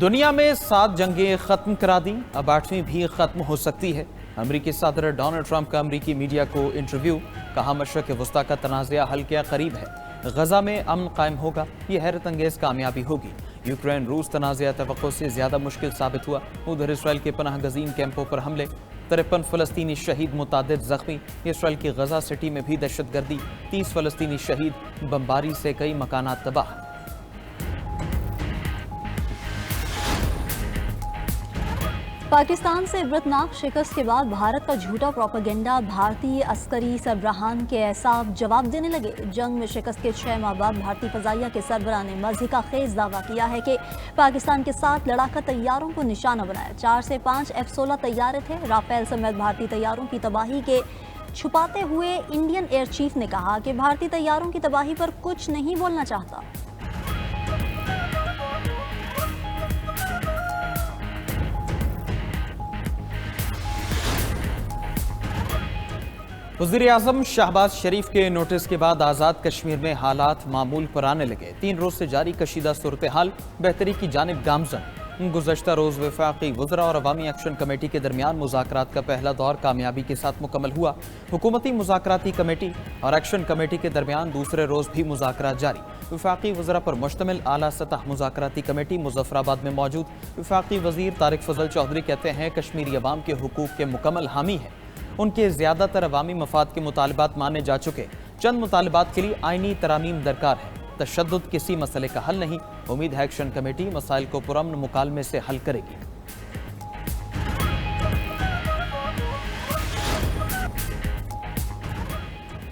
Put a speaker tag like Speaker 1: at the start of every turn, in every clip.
Speaker 1: دنیا میں 7 جنگیں ختم کرا دیں، اب 8ویں بھی ختم ہو سکتی ہے۔ امریکی صدر ڈونلڈ ٹرمپ کا امریکی میڈیا کو انٹرویو، کہا مشرق وسطیٰ کا تنازعہ حل کے قریب ہے، غزہ میں امن قائم ہوگا، یہ حیرت انگیز کامیابی ہوگی۔ یوکرین روس تنازعہ توقع سے زیادہ مشکل ثابت ہوا، ادھر اسرائیل کے پناہ گزین کیمپوں پر حملے، 53 فلسطینی شہید، متعدد زخمی۔ اسرائیل کی غزہ سٹی میں بھی دہشت گردی، 30 فلسطینی شہید، بمباری سے کئی مکانات تباہ۔
Speaker 2: پاکستان سے عبرتناک شکست کے بعد بھارت کا جھوٹا پروپیگنڈا بھارتی عسکری سربراہان کے اعصاب جواب دینے لگے۔ جنگ میں شکست کے 6 ماہ بعد بھارتی فضائیہ کے سربراہ نے مضحکہ خیز دعویٰ کیا ہے کہ پاکستان کے 7 لڑاکا طیاروں کو نشانہ بنایا۔ 4 سے 5 F-16 طیارے تھے۔ رافیل سمیت بھارتی طیاروں کی تباہی کے چھپاتے ہوئے انڈین ایئر چیف نے کہا کہ بھارتی طیاروں کی تباہی پر کچھ نہیں بولنا چاہتا۔
Speaker 1: وزیراعظم شہباز شریف کے نوٹس کے بعد آزاد کشمیر میں حالات معمول پر آنے لگے۔ 3 روز سے جاری کشیدہ صورتحال بہتری کی جانب گامزن۔ گزشتہ روز وفاقی وزراء اور عوامی ایکشن کمیٹی کے درمیان مذاکرات کا پہلا دور کامیابی کے ساتھ مکمل ہوا۔ حکومتی مذاکراتی کمیٹی اور ایکشن کمیٹی کے درمیان دوسرے روز بھی مذاکرات جاری۔ وفاقی وزراء پر مشتمل اعلیٰ سطح مذاکراتی کمیٹی مظفر آباد میں موجود۔ وفاقی وزیر طارق فضل چودھری کہتے ہیں کشمیری عوام کے حقوق کے مکمل حامی ہے، ان کے زیادہ تر عوامی مفاد کے مطالبات مانے جا چکے، چند مطالبات کے لیے آئینی ترامیم درکار ہے۔ تشدد کسی مسئلے کا حل نہیں، امید ہے ایکشن کمیٹی مسائل کو پرامن مکالمے سے حل کرے گی۔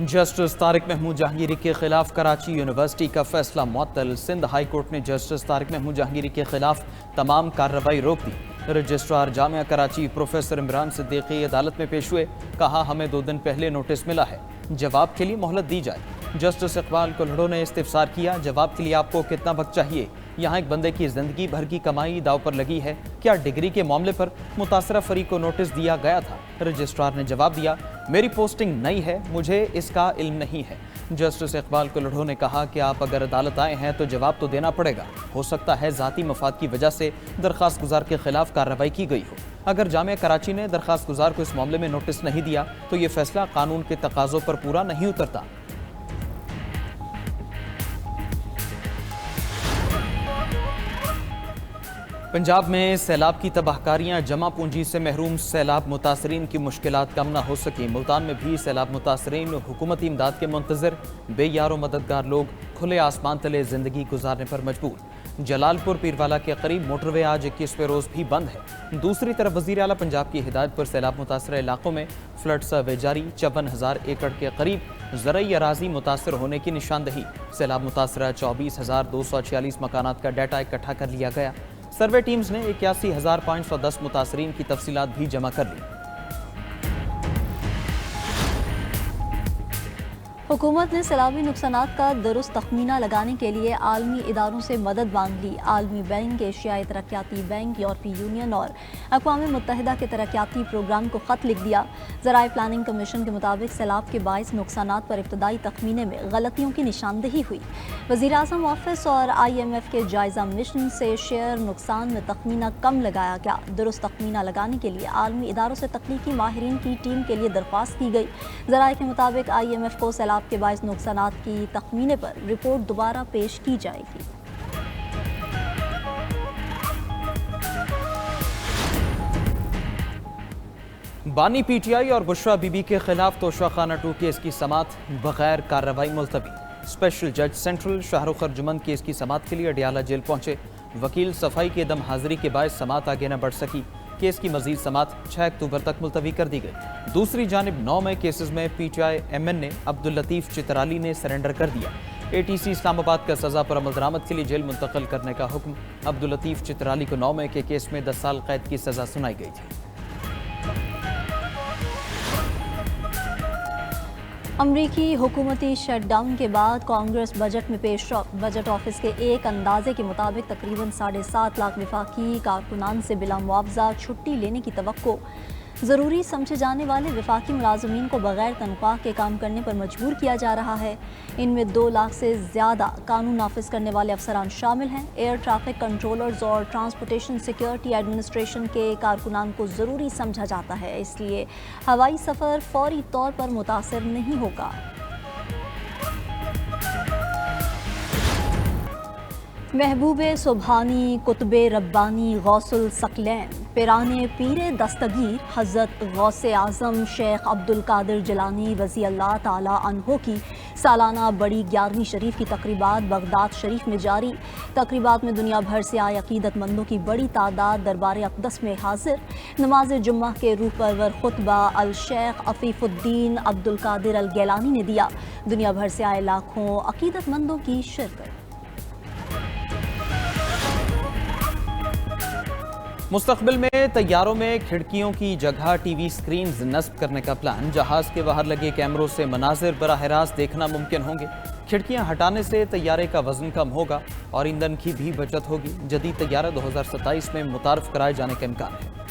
Speaker 1: جسٹس طارق محمود جہانگیری کے خلاف کراچی یونیورسٹی کا فیصلہ معطل۔ سندھ ہائی کورٹ نے جسٹس طارق محمود جہانگیری کے خلاف تمام کارروائی روک دی۔ رجسٹرار جامعہ کراچی پروفیسر عمران صدیقی عدالت میں پیش ہوئے، کہا ہمیں 2 دن پہلے نوٹس ملا ہے، جواب کے لیے مہلت دی جائے۔ جسٹس اقبال کلہڑو نے استفسار کیا، جواب کے لیے آپ کو کتنا وقت چاہیے؟ یہاں ایک بندے کی زندگی بھر کی کمائی داؤ پر لگی ہے، کیا ڈگری کے معاملے پر متاثرہ فریق کو نوٹس دیا گیا تھا؟ رجسٹرار نے جواب دیا، میری پوسٹنگ نئی ہے، مجھے اس کا علم نہیں ہے۔ جسٹس اقبال کلہڑو نے کہا کہ آپ اگر عدالت آئے ہیں تو جواب تو دینا پڑے گا، ہو سکتا ہے ذاتی مفاد کی وجہ سے درخواست گزار کے خلاف کارروائی کی گئی ہو۔ اگر جامعہ کراچی نے درخواست گزار کو اس معاملے میں نوٹس نہیں دیا تو یہ فیصلہ قانون کے تقاضوں پر پورا نہیں اترتا۔ پنجاب میں سیلاب کی تباہ کاریاں، جمع پونجی سے محروم سیلاب متاثرین کی مشکلات کم نہ ہو سکیں۔ ملتان میں بھی سیلاب متاثرین حکومتی امداد کے منتظر، بے یار و مددگار لوگ کھلے آسمان تلے زندگی گزارنے پر مجبور۔ جلال پور پیروالا کے قریب موٹر وے آج 21ویں روز بھی بند ہے۔ دوسری طرف وزیر اعلیٰ پنجاب کی ہدایت پر سیلاب متاثرہ علاقوں میں فلڈ سروے جاری، 54,000 ایکڑ کے قریب زرعی اراضی متاثر ہونے کی نشاندہی۔ سیلاب متاثرہ 24,246 مکانات کا ڈیٹا اکٹھا کر لیا گیا۔ سروے ٹیمز نے 81,510 متاثرین کی تفصیلات بھی جمع کر لی۔
Speaker 2: حکومت نے سیلابی نقصانات کا درست تخمینہ لگانے کے لیے عالمی اداروں سے مدد مانگ لی۔ عالمی بینک، ایشیائی ترقیاتی بینک، یورپی یونین اور اقوام متحدہ کے ترقیاتی پروگرام کو خط لکھ دیا۔ ذرائع پلاننگ کمیشن کے مطابق سیلاب کے باعث نقصانات پر ابتدائی تخمینے میں غلطیوں کی نشاندہی ہوئی۔ وزیراعظم آفس اور IMF کے جائزہ مشن سے شیئر نقصان میں تخمینہ کم لگایا گیا۔ درست تخمینہ لگانے کے لیے عالمی اداروں سے تکنیکی ماہرین کی ٹیم کے لیے درخواست کی گئی۔ ذرائع کے مطابق IMF کو سیلاب کے باعث نقصانات کی تخمینے پر رپورٹ دوبارہ پیش کی جائے گی۔
Speaker 1: بانی PTI اور بشرا بی بی کے خلاف توشہ خانہ 2 کیس کی سماعت بغیر کارروائی ملتوی۔ اسپیشل جج سینٹرل شاہ رخ ارجمن کیس کی سماعت کے لیے اڈیالہ جیل پہنچے۔ وکیل صفائی کی عدم حاضری کے باعث سماعت آگے نہ بڑھ سکی۔ کیس کی مزید سماعت 6 اکتوبر تک ملتوی کر دی گئی۔ دوسری جانب 9 مئی کیسز میں PTI MN نے عبداللطیف چترالی نے سرنڈر کر دیا۔ ATC اسلام آباد کا سزا پر عمل درآمد کے لیے جیل منتقل کرنے کا حکم۔ عبداللطیف چترالی کو 9 مئی کے کیس میں 10 سال قید کی سزا سنائی گئی تھی۔
Speaker 2: امریکی حکومتی شٹ ڈاؤن کے بعد کانگریس بجٹ میں پیش رفت۔ بجٹ آفس کے ایک اندازے کے مطابق تقریباً 7.5 لاکھ وفاقی کارکنان سے بلا معاوضہ چھٹی لینے کی توقع۔ ضروری سمجھے جانے والے وفاقی ملازمین کو بغیر تنخواہ کے کام کرنے پر مجبور کیا جا رہا ہے۔ ان میں 2 لاکھ سے زیادہ قانون نافذ کرنے والے افسران شامل ہیں۔ ایئر ٹریفک کنٹرولرز اور ٹرانسپورٹیشن سیکیورٹی ایڈمنسٹریشن کے کارکنان کو ضروری سمجھا جاتا ہے، اس لیے ہوائی سفر فوری طور پر متاثر نہیں ہوگا۔ محبوب سبحانی، قطب ربانی، غوث الثقلین، پیران پیر دستگیر حضرت غوث اعظم شیخ عبد القادر جیلانی رضی اللہ تعالی عنہ کی سالانہ بڑی 11ویں شریف کی تقریبات بغداد شریف میں جاری۔ تقریبات میں دنیا بھر سے آئے عقیدت مندوں کی بڑی تعداد دربار اقدس میں حاضر۔ نماز جمعہ کے روح پرور خطبہ الشیخ عفیف الدین عبد القادر الگیلانی نے دیا۔ دنیا بھر سے آئے لاکھوں عقیدت مندوں کی شرکت۔
Speaker 1: مستقبل میں طیاروں میں کھڑکیوں کی جگہ ٹی وی سکرینز نصب کرنے کا پلان۔ جہاز کے باہر لگے کیمروں سے مناظر براہ راست دیکھنا ممکن ہوں گے۔ کھڑکیاں ہٹانے سے طیارے کا وزن کم ہوگا اور ایندھن کی بھی بچت ہوگی۔ جدید طیارہ 2027 میں متعارف کرائے جانے کا امکان ہے۔